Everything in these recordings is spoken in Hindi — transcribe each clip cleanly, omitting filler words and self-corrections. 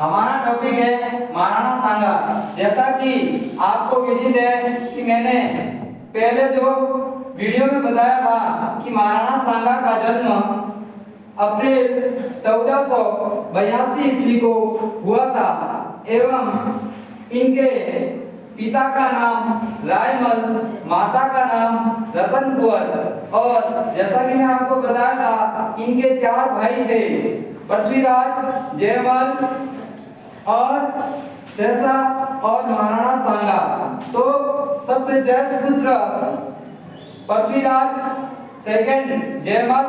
हमारा टॉपिक है महाराणा सांगा। जैसा कि आपको विदित है कि मैंने पहले जो वीडियो में बताया था कि महाराणा सांगा का जन्म अप्रैल 1482 ईस्वी को हुआ था एवं इनके पिता का नाम रायमल, माता का नाम रतन कुंवर। और जैसा कि मैं आपको बताया था इनके 4 भाई थे, पृथ्वीराज, जयमल और सहसा और महाराणा सांगा। तो सबसे ज्येष्ठ पुत्र पृथ्वीराज, सेकंड जयमल,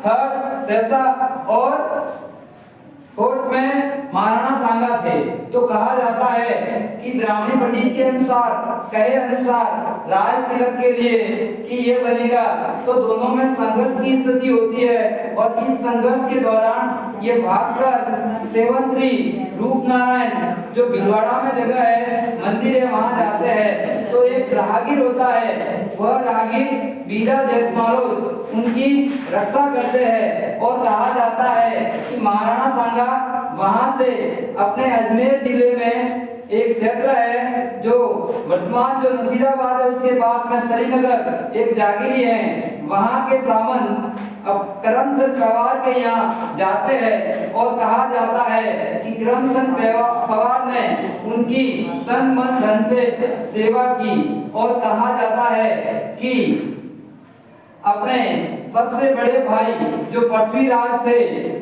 थर्ड सहसा और फोर्थ में महाराणा सांगा थे। तो कहा जाता है कि ब्राह्मणी पंडित के अनुसार, कहे अनुसार राज तिलक के लिए कि ये बनेगा तो दोनों में संघर्ष की स्थिति होती है और इस संघर्ष के दौरान ये भागकर सेवंतरी रूपनारायण जो भिलवाड़ा में जगह है, मंदिर है, वहां जाते हैं। तो एक राहगीर होता है, वह राहगीर बीजा जेठमालोद उनकी रक्षा करते हैं और कहा जाता है कि महाराणा सांगा वहां से अपने अजमेर जिले में एक क्षेत्र है जो वर्तमान जो नसीराबाद है उसके पास में श्रीनगर एक जागीरी है, वहां के सामन अब करमचंद पवार के यहाँ जाते हैं और कहा जाता है कि करमचंद पवार ने उनकी तन मन धन से सेवा की और कहा जाता है कि अपने सबसे बड़े भाई जो पृथ्वीराज थे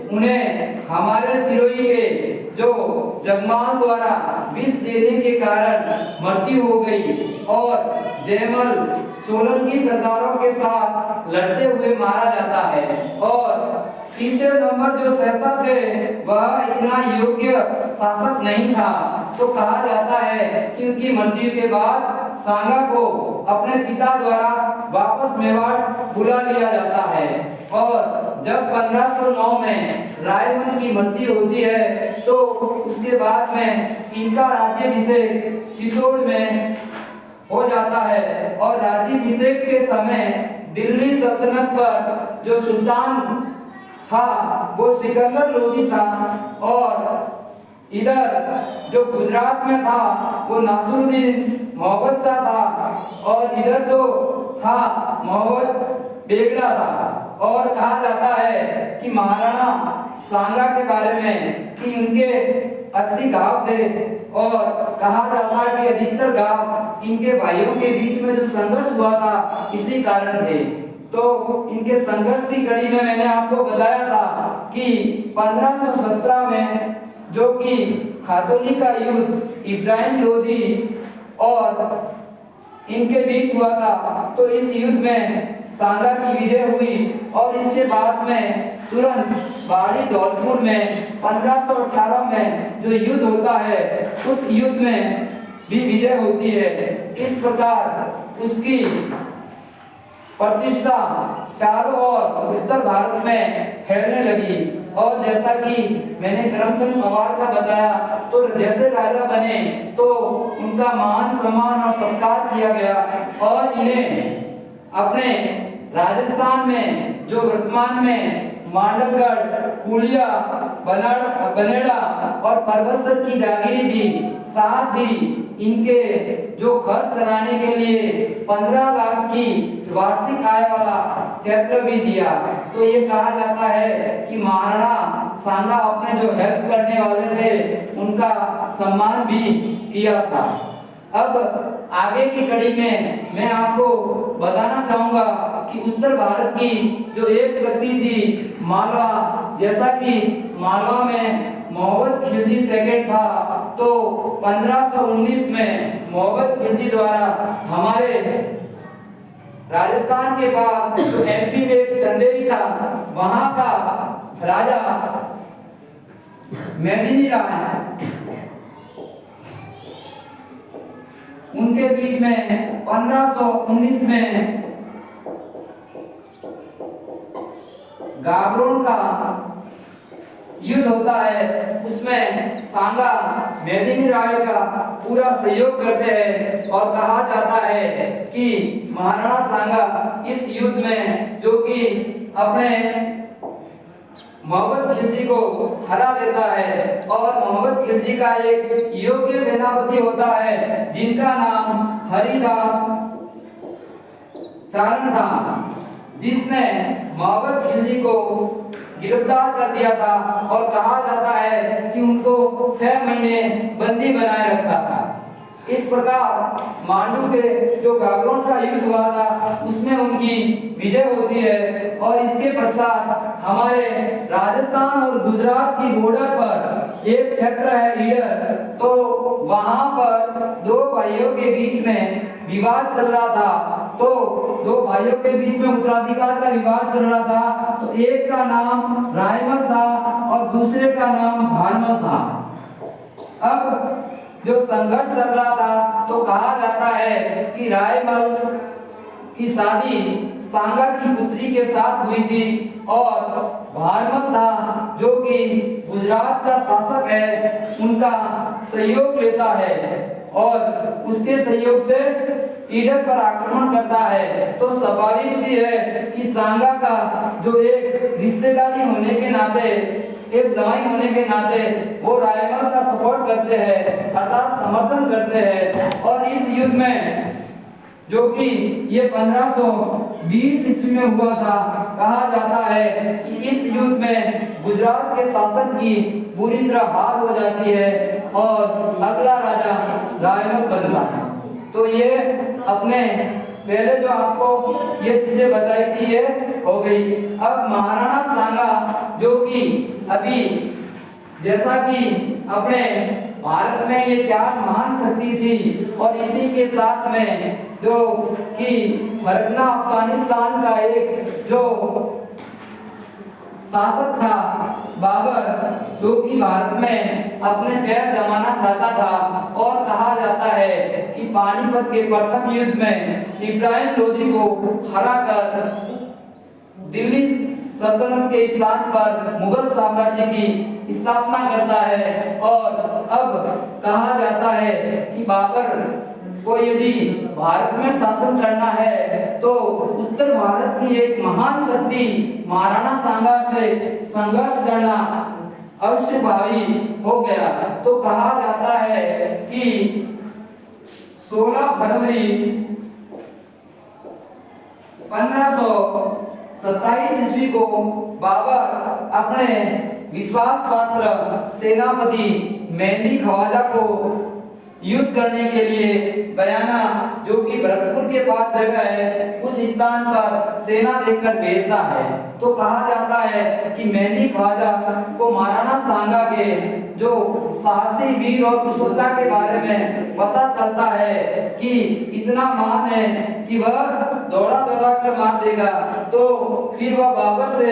उन्हें हमारे सिरोही के जो जगमाल द्वारा विष देने के कारण मृत्यु हो गई और जयमल सोलंकी सरदारों के साथ लड़ते हुए मारा जाता है। और तीसरे नंबर जो सहसा थे वह इतना योग्य शासक नहीं था। तो कहा जाता है कि उनकी मृत्यु के बाद सांगा को अपने पिता द्वारा वापस मेवाड़ बुला लिया जाता है। और जब 1509 में रायमल की मृत्यु होती है तो उसके बाद में इनका राज्याभिषेक चित्तौड़ में हो जाता है और राज्याभिषेक के समय दिल्ली सल्तनत पर जो सुल्तान था वो सिकंदर लोदी था और इधर जो गुजरात में था वो नासिरुद्दीन मोहब्बत शाह था और इधर तो था मोहम्मद बेगड़ा था। और कहा जाता है कि महाराणा सांगा के बारे में कि उनके 80 गांव थे और कहा जाता है कि अधिकतर गांव इनके भाइयों के बीच में जो संघर्ष हुआ था इसी कारण थे। तो इनके संघर्ष की कड़ी में मैंने आपको बताया था कि 1517 में जो कि खातौनी का युद्ध इब्राहिम लोदी और इनके बीच हुआ था। तो इस युद्ध में सांगा की विजय हुई और इसके बाद में तुरंत बाड़ी धौलपुर में 1518 में जो युद्ध होता है उस युद्ध में भी विजय होती है। इस प्रकार उसकी प्रतिष्ठा चारों ओर उत्तर भारत में फैलने लगी। और जैसा कि मैंने करमचंद पवार का बताया तो जैसे राजा बने तो उनका मान सम्मान और सत्कार किया गया और इन्हें अपने राजस्थान में जो वर्तमान में मांडवगढ़, पुलिया, बनेड़ा और परबतसर की जागीरी दी, साथ ही इनके जो खर्च चलाने के लिए 15 लाख की वार्षिक आय वाला क्षेत्र भी दिया। तो ये कहा जाता है कि महाराणा सांगा अपने जो हेल्प करने वाले थे उनका सम्मान भी किया था। अब आगे की कड़ी में मैं आपको बताना चाहूंगा कि उत्तर भारत की जो एक शक्ति थी मालवा, जैसा कि मालवा में मोहम्मद खिलजी सेकंड था तो 1519 में मोहम्मद खिलजी द्वारा हमारे राजस्थान के पास जो एमपी में एक चंदेरी था वहां का राजा मेदिनी राय उनके बीच में 1519 में गागरोन का युद्ध होता है। उसमें सांगा मेदिनी राय का पूरा सहयोग करते हैं और कहा जाता है कि महाराणा सांगा इस युद्ध में जो कि अपने मोहम्मद खिलजी को हरा देता है और मोहम्मद मोहम्मद खिलजी का एक योग्य सेनापति होता है जिनका नाम हरिदास चारण था, जिसने मोहम्मद खिलजी को गिरफ्तार कर दिया था और कहा जाता है कि उनको 6 महीने बंदी बनाए रखा था। इस प्रकार मांडू के जो गागरोन का युद्ध हुआ था उसमें उनकी विजय होती है और इसके पश्चात हमारे राजस्थान और गुजरात की बॉर्डर पर एक क्षेत्र है ईडर, तो वहां पर दो भाइयों के बीच में विवाद चल रहा था। तो दो भाइयों के बीच में उत्तराधिकार का विवाद चल रहा था। तो एक का नाम रायमल था और दूसरे का नाम भानमल था। अब जो संघर्ष चल रहा था तो कहा जाता है कि रायमल की शादी सांगा की पुत्री के साथ हुई थी और भारमल था जो कि गुजरात का शासक है उनका सहयोग लेता है और उसके सहयोग से ईडर पर आक्रमण करता है। तो स्वाभाविक सी है कि सांगा का जो एक रिश्तेदारी होने के नाते, एक जवाई होने के नाते वो रायमल का सपोर्ट करते हैं, अर्थात समर्थन करते हैं। और इस युद्ध में जो कि ये 1520 ईस्वी में हुआ था, कहा जाता है कि इस युद्ध में गुजरात के शासक की पूरी तरह हार हो जाती है और अगला राजा रायमल बनता है। तो ये अपने पहले जो आपको ये चीजें बताई थी ये हो गई। अब महाराणा सांगा जो कि अभी जैसा कि अपने भारत में ये 4 महान शक्ति थी और इसी के साथ में जो कि फरगना अफगानिस्तान का एक जो शासक था बाबर, जो कि भारत में अपने पैर जमाना चाहता था और कहा जाता है कि पानीपत के प्रथम युद्ध में इब्राहिम लोदी को हराकर दिल्ली सल्तनत के स्थान पर मुगल साम्राज्य की स्थापना करता है। और अब कहा जाता है कि बाबर को यदि भारत में शासन करना है तो उत्तर भारत की एक महान शक्ति महाराणा सांगा से संघर्ष करना अवश्य भावी हो गया। तो कहा जाता है कि 16 फरवरी 1527 ईस्वी को बाबर अपने विश्वास पात्र सेनापति मेहंदी खवाजा को युद्ध करने के लिए बयाना जो कि भरतपुर के पास जगह है उस स्थान पर सेना देकर भेजता है। तो कहा जाता है कि मेहंदी ख्वाजा को महाराणा सांगा के जो साहसी वीर और कुशलता के बारे में पता चलता है कि इतना महान है कि वह दौड़ा दौड़ा कर मार देगा। तो फिर वह बाबर से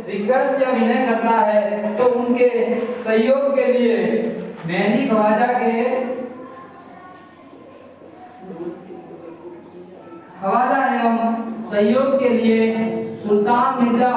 रिक्वेस्ट या विनय करता है। तो उनके सहयोग के लिए मेहंदी ख्वाजा एवं सहयोग के लिए सुल्तान मिर्जा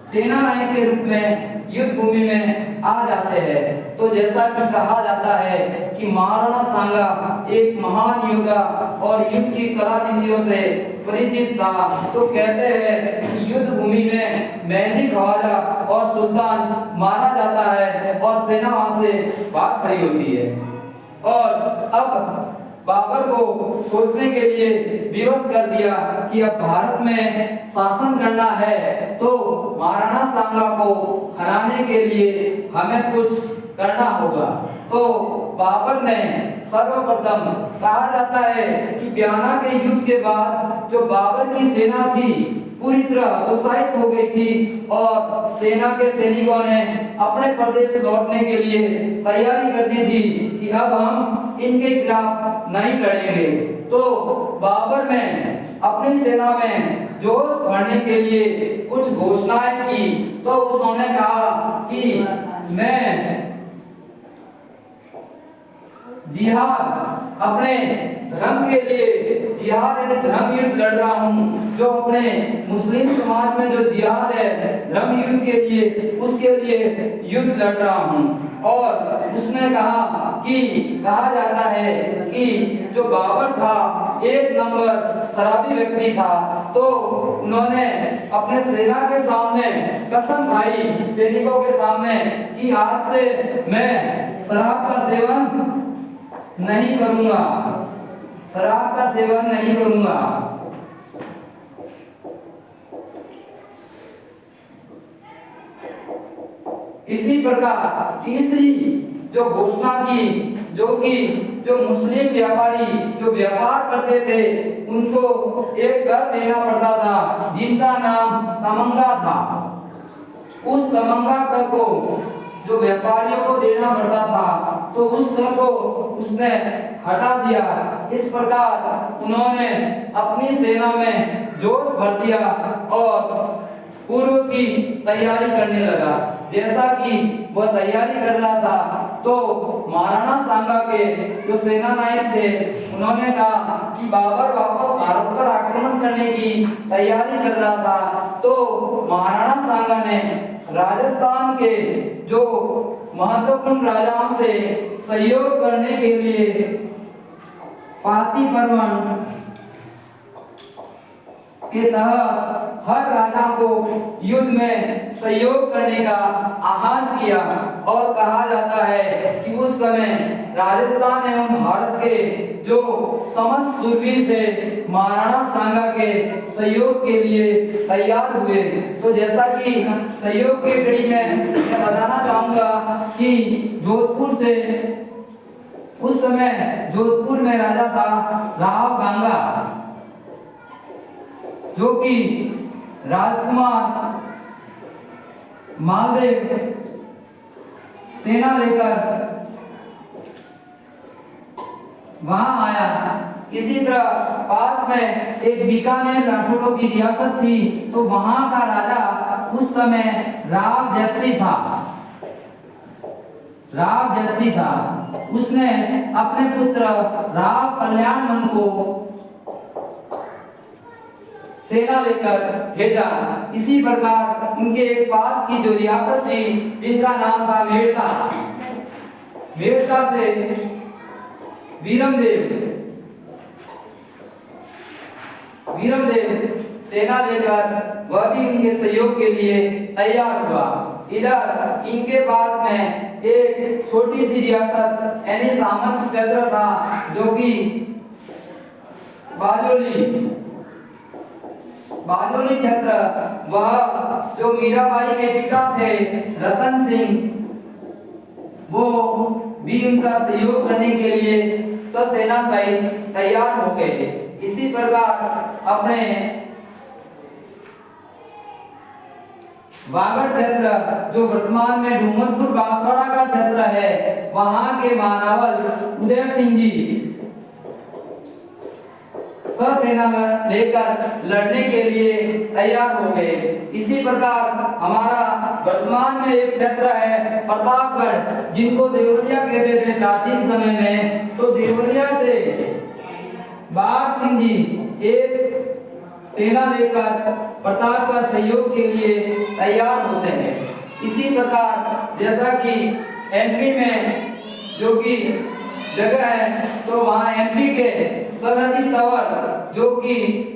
सेना नायक के रूप में युद्ध भूमि में आ जाते हैं। तो जैसा कि कहा जाता है कि महाराणा सांगा एक महान योद्धा और युद्ध की कला निधियों से परिचित था। तो कहते हैं कि युद्ध भूमि में मेहंदी ख्वाजा और सुल्तान मारा जाता है और सेना वहां से भाग खड़ी होती है। और अब बाबर को सोचने के लिए विवश कर दिया कि अब भारत में शासन करना है तो महाराणा सांगा को हराने के लिए हमें कुछ करना होगा। तो बाबर ने सर्वप्रथम कहा जाता है कि ब्याना के युद्ध के बाद जो बाबर की सेना थी पूरी तरह उत्साहित हो गई थी और सेना के सैनिकों ने अपने प्रदेश लौटने के लिए तैयारी कर दी थी कि अब हम इनके खिलाफ नहीं लड़ेंगे। तो बाबर ने अपनी सेना में जोश भरने के लिए कुछ घोषणाएं की। तो उन्होंने कहा कि मैं जिहाद अपने धर्म के लिए जिहाद यानी धर्म युद्ध लड़ रहा हूँ। जो अपने मुस्लिम समाज में जो जिहाद है धर्म युद्ध के लिए, उसके लिए युद्ध लड़ रहा हूँ। और उसने कहा जाता है कि जो बाबर था एक नंबर शराबी व्यक्ति था, तो उन्होंने अपने सेना के सामने कसम खाई, सैनिकों के सामने, कि आज से मैं शराब का सेवन नहीं करूंगा, शराब का सेवन नहीं करूंगा। इसी प्रकार तीसरी जो घोषणा की, जो मुस्लिम व्यापारी जो व्यापार करते थे उनको एक कर देना पड़ता था जिनका नाम तमंगा था। उस तमंगा कर को जो व्यापारियों को देना पड़ता था, तो उस कर को उसने हटा दिया। इस प्रकार उन्होंने अपनी सेना में जोश भर दिया और पूर्व की तैयारी करने लगा। जैसा कि वह तैयारी कर रहा था, तो महाराणा सांगा के जो सेना नायक थे उन्होंने कहा कि बाबर वापस भारत पर आक्रमण करने की तैयारी कर रहा था। तो महाराणा सांगा ने राजस्थान के जो महत्वपूर्ण राजाओं से सहयोग करने के लिए पातिपर्वन के तहत हर राजा को युद्ध में सहयोग करने का आह्वान किया। और कहा जाता है कि उस समय राजस्थान एवं भारत के जो समस्त शूरवीर थे महाराणा सांगा के सहयोग के लिए तैयार हुए। तो जैसा कि सहयोग के कड़ी में मैं बताना चाहूंगा कि जोधपुर से, उस समय जोधपुर में राजा था राव गांगा, जो कि राजकुमार मालदेव सेना लेकर वहां आया। इसी तरह पास में एक बीकानेर राठौड़ों की रियासत थी, तो वहां का राजा उस समय राव जयश्री था। उसने अपने पुत्र राव कल्याणमल को सेना लेकर भेजा। इसी प्रकार उनके एक पास की जो रियासत थी जिनका नाम था मेड़ता से वीरमदेव सेना लेकर वह भी उनके सहयोग के लिए तैयार हुआ। इधर इनके पास में एक छोटी सी रियासत यानी सामंत क्षेत्र था, जो कि बाजोली क्षेत्र, वह जो मीराबाई के पिता थे रतन सिंह, वो भी उनका सहयोग करने के लिए ससेना सहित तैयार हो गए। इसी प्रकार अपने वागड़ क्षेत्र, जो वर्तमान में डूंगरपुर बांसवाड़ा का क्षेत्र है, वहां के महारावल उदय सिंह जी ससेना लेकर लड़ने के लिए तैयार हो गए। इसी प्रकार हमारा वर्तमान में एक क्षेत्र है प्रतापगढ़, जिनको देवरिया कहते थे प्राचीन समय में। तो देवरिया से बाघ सिंह जी एक सेना लेकर प्रताप का सहयोग के लिए तैयार होते हैं। इसी प्रकार जैसा कि एमपी में जो कि जगह है, तो वहाँ एमपी के सरहदी तंवर, जो कि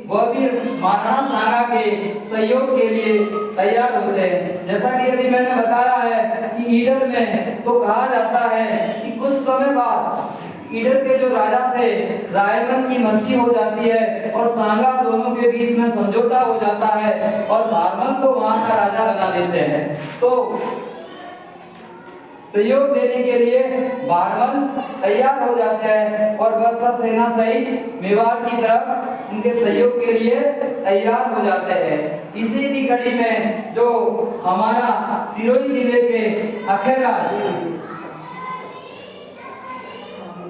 वह भी महाराणा सांगा के सहयोग के लिए तैयार होते हैं। जैसा कि अभी मैंने बताया है कि ईडर में तो कहा जाता है कि कुछ समय बाद ईडर के जो राजा थे रायबन की मृत्यु हो जाती है और सांगा दोनों के बीच में समझौता हो जाता है और भारमल को वहां का राजा बना देते हैं। तो सहयोग देने के लिए भारमल तैयार हो जाते हैं और वह सेना सहित मेवाड़ की तरफ उनके सहयोग के लिए तैयार हो जाते हैं। इसी की कड़ी में जो हमारा सिरोही जिले के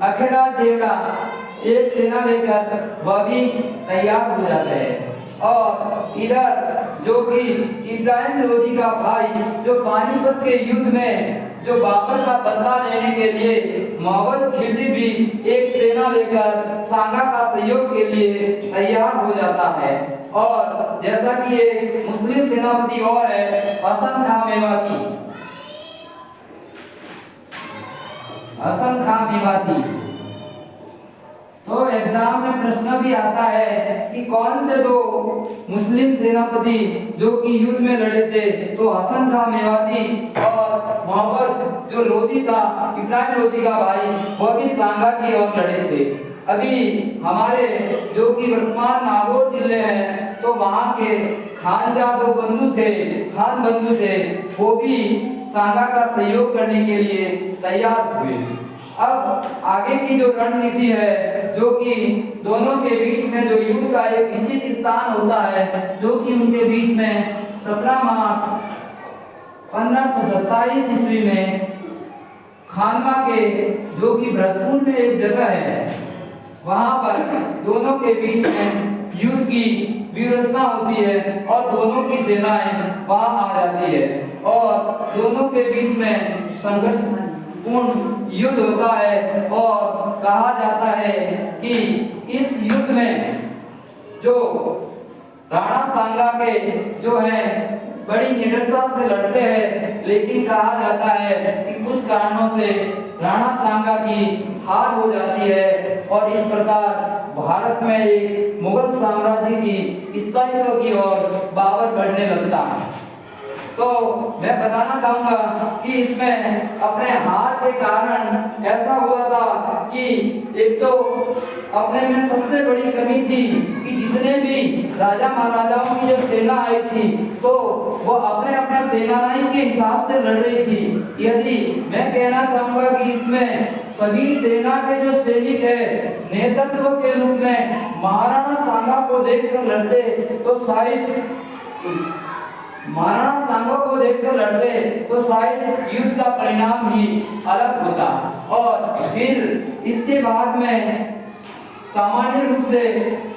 अखेराज देवड़ा एक सेना लेकर वह भी तैयार हो जाते हैं। और इधर जो कि इब्राहिम लोदी का भाई, जो पानीपत के युद्ध में जो बाबर का बदला लेने के लिए मोहम्मद खिलजी भी एक सेना लेकर सांगा का सहयोग के लिए तैयार हो जाता है। और जैसा कि एक मुस्लिम सेनापति और है हसन खां मेवाती, हसन खां मेवाती। तो एग्जाम में प्रश्न भी आता है कि कौन से दो मुस्लिम सेनापति जो कि युद्ध में लड़े थे, तो हसन खां मेवाती और मोहम्मद जो लोदी था, इब्राहिम लोदी का भाई, वो भी सांगा की ओर लड़े थे। अभी हमारे जो कि वर्तमान नागौर जिले हैं, तो वहाँ के खानजा जो बंधु थे, खान बंधु थे, वो भी सांगा का सहयोग करने के लिए तैयार हुए। अब आगे की जो रणनीति है, जो कि दोनों के बीच में जो युद्ध का एक निश्चित स्थान होता है, जो कि उनके बीच में 17 मार्च 1527 ईस्वी में खानवा के जो कि भरतपुर में एक जगह है, वहां पर दोनों के बीच में युद्ध की व्यवस्था होती है और दोनों की सेनाएं वहां आ जाती है और दोनों के बीच में संघर्ष पूर्ण युद्ध होता है। और कहा जाता है कि इस युद्ध में जो राणा सांगा के जो है बड़ी निडरता से लड़ते हैं, लेकिन कहा जाता है कि कुछ कारणों से राणा सांगा की हार हो जाती है और इस प्रकार भारत में एक मुगल साम्राज्य की स्थायित्व की ओर बाबर बढ़ने लगता है। तो मैं बताना चाहूंगा कि इसमें अपने हार के कारण ऐसा हुआ था कि एक तो अपने में सबसे बड़ी कमी थी कि जितने भी राजा महाराजाओं की जो सेना आई थी, तो वो अपने अपने सेनानी के हिसाब से लड़ रही थी। यदि मैं कहना चाहूंगा कि इसमें सभी सेना के जो सैनिक है नेतृत्व के रूप में महाराणा सांगा को देखकर लड़ते, तो शायद महाराणा सांगा को देखकर लड़ते तो शायद युद्ध का परिणाम ही अलग होता। और फिर इसके बाद में सामान्य रूप से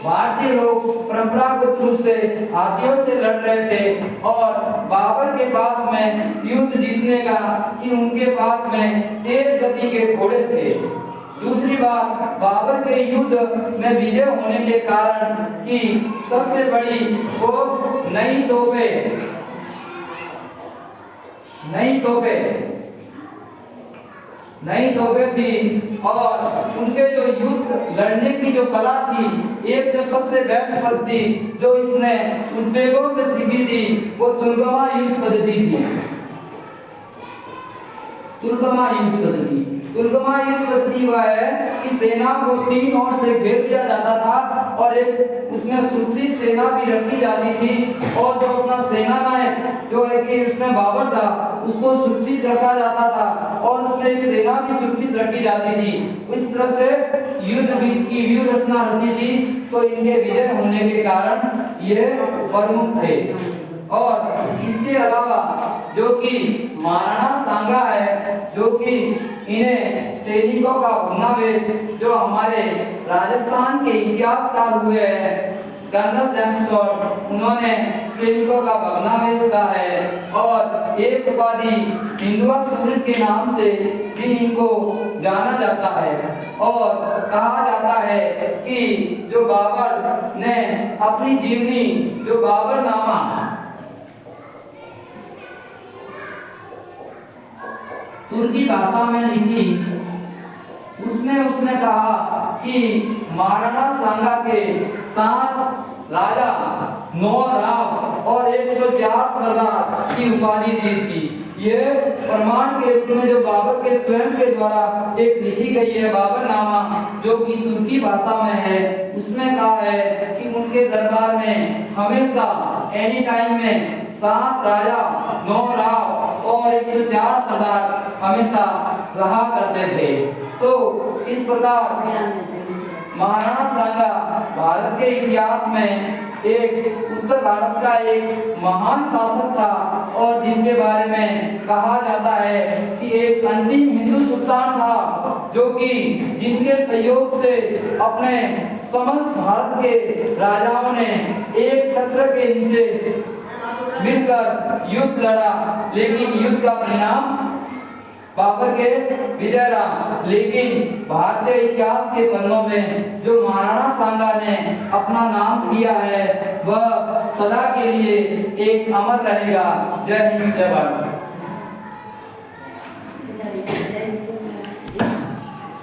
भारतीय लोग परंपरागत रूप से हाथियों से लड़ रहे थे और बाबर के पास में युद्ध जीतने का कि उनके पास में तेज गति के घोड़े थे। दूसरी बात, बाबर के युद्ध में विजय होने के कारण कि सबसे बड़ी वो नई तोपे थी और उनके जो युद्ध लड़ने की जो कला थी, एक जो सबसे बेस्ट पद्धति थी जो इसने उज़्बेकों से सीखी थी, वो तुर्कमा युद्ध पद्धति थी। तुर्कमा युद्ध पद्धति वह है कि सेना को तीन ओर से घेर दिया जाता था और एक उसमें सुरक्षित सेना भी रखी जाती थी और जो अपना सेना नायक जो है कि उसमें बाबर था उसको सुरक्षित रखा जाता था और उसमें एक सेना भी सुरक्षित रखी जाती थी। इस तरह से युद्ध की व्यूह रचना रची थी। तो इनके विजय होने के कारण ये प्रमुख थे। और इसके अलावा जो कि महाराणा सांगा है, जो कि इन्हें सैनिकों का भग्नावेश जो हमारे राजस्थान के इतिहासकार हुए हैं कर्नल जेम्स टॉड, उन्होंने सैनिकों का भग्नावेश कहा है और एक उपाधि हिंदुआ सूरज के नाम से भी इनको जाना जाता है। और कहा जाता है कि जो बाबर ने अपनी जीवनी जो बाबरनामा तुर्की भाषा में लिखी, उसमें उसने कहा कि महाराणा सांगा के 7 राजा, 9 राव और 104 सरदार की उपाधि दी थी। ये प्रमाण के रूप में जो बाबर के स्वयं के द्वारा एक लिखी गई है बाबरनामा, जो कि तुर्की भाषा में है, उसमें कहा है कि उनके दरबार में हमेशा एनी टाइम में 7 राजा, 9 राव और 104 सरदार हमेशा रहा करते थे। तो इस प्रकार महाराणा सांगा भारत के इतिहास में एक उत्तर भारत का एक महान शासक था और जिनके बारे में कहा जाता है कि एक अंतिम हिंदू सुल्तान था, जो कि जिनके सहयोग से अपने समस्त भारत के राजाओं ने एक छत्र के नीचे मिलकर युद्ध लड़ा, लेकिन युद्ध का परिणाम बाबर के विजय रहा। लेकिन भारतीय इतिहास के पन्नों में जो महाराणा सांगा ने अपना नाम किया है वह सदा के लिए एक अमर रहेगा। जय हिंद, जय भारत।